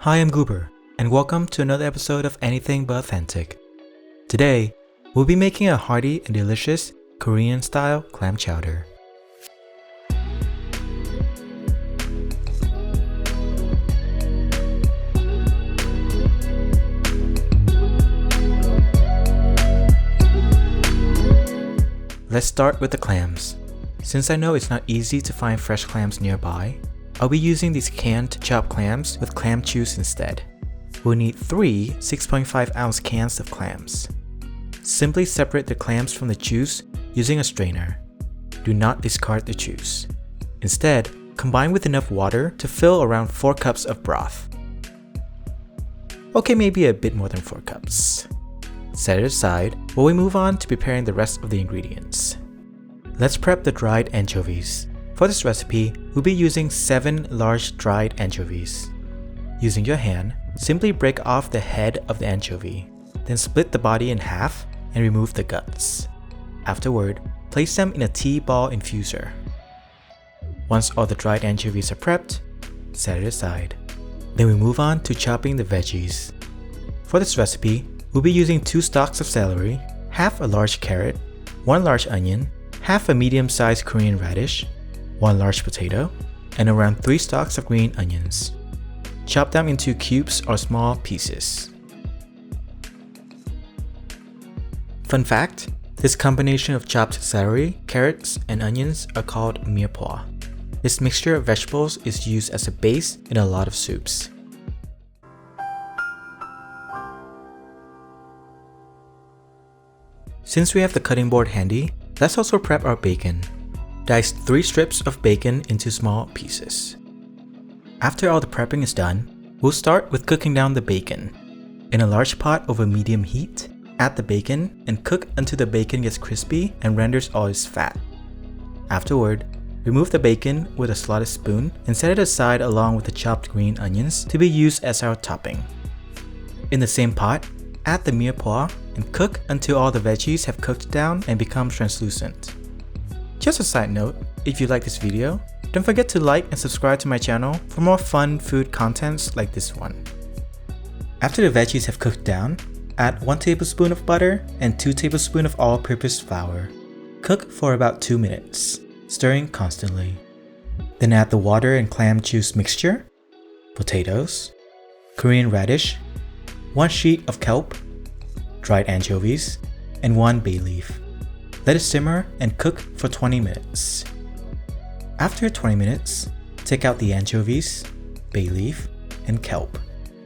Hi, I'm Guber, and welcome to another episode of Anything But Authentic. Today, we'll be making a hearty and delicious Korean-style clam chowder. Let's start with the clams. Since I know it's not easy to find fresh clams nearby, I'll be using these canned chopped clams with clam juice instead. We'll need 3 6.5 ounce cans of clams. Simply separate the clams from the juice using a strainer. Do not discard the juice. Instead, combine with enough water to fill around 4 cups of broth. Okay, maybe a bit more than 4 cups. Set it aside while we move on to preparing the rest of the ingredients. Let's prep the dried anchovies. For this recipe, we'll be using 7 large dried anchovies. Using your hand, simply break off the head of the anchovy, then split the body in half and remove the guts. Afterward, place them in a tea ball infuser. Once all the dried anchovies are prepped, set it aside. Then we move on to chopping the veggies. For this recipe, we'll be using 2 stalks of celery, half a large carrot, 1 large onion, half a medium-sized Korean radish, 1 large potato, and around 3 stalks of green onions. Chop them into cubes or small pieces. Fun fact, this combination of chopped celery, carrots, and onions are called mirepoix. This mixture of vegetables is used as a base in a lot of soups. Since we have the cutting board handy, let's also prep our bacon. Dice 3 strips of bacon into small pieces. After all the prepping is done, we'll start with cooking down the bacon. In a large pot over medium heat, add the bacon and cook until the bacon gets crispy and renders all its fat. Afterward, remove the bacon with a slotted spoon and set it aside along with the chopped green onions to be used as our topping. In the same pot, add the mirepoix and cook until all the veggies have cooked down and become translucent. Just a side note, if you like this video, don't forget to like and subscribe to my channel for more fun food contents like this one. After the veggies have cooked down, add 1 tablespoon of butter and 2 tablespoons of all-purpose flour. Cook for about 2 minutes, stirring constantly. Then add the water and clam juice mixture, potatoes, Korean radish, 1 sheet of kelp, dried anchovies, and 1 bay leaf. Let it simmer and cook for 20 minutes. After 20 minutes, take out the anchovies, bay leaf, and kelp.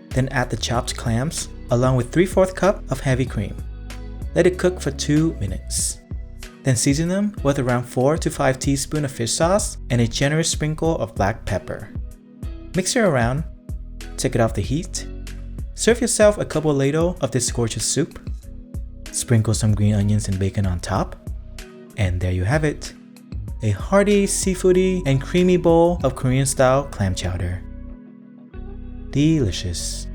Then add the chopped clams along with 3/4 cup of heavy cream. Let it cook for 2 minutes. Then season them with around 4 to 5 teaspoons of fish sauce and a generous sprinkle of black pepper. Mix it around, take it off the heat. Serve yourself a couple ladle of this gorgeous soup. Sprinkle some green onions and bacon on top. And there you have it. A hearty, seafoody, and creamy bowl of Korean-style clam chowder. Delicious.